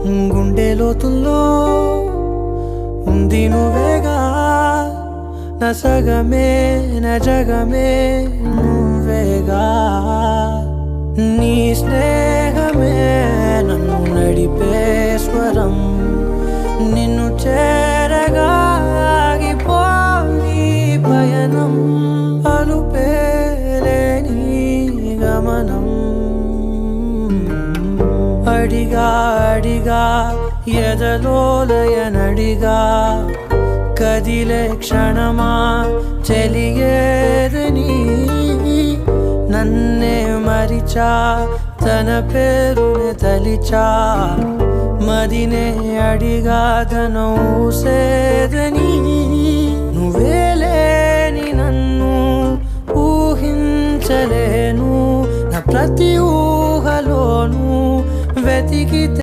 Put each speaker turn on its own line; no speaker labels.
గుండె లోతుల్లో ఉంది నువ్వేగా, నా సగమే నా జగమే నువ్వేగా. నీ స్నేహమే నన్ను నడిపే స్వరం, నిన్ను చేరగా ఆగిపోని పయనం, అలుపేలేని గమనం. అడిగా అడిగా ఎదలోలయనడిగా, కదిలే క్షణమా చెలియేదని, నన్నే మరిచా తన పేరునే తలిచా, మదినే అడిగా తన ఊసేదని. నువ్వే లేని నన్ను ఊహించలేను, నా ప్రతి ఊహలోను వెతికితే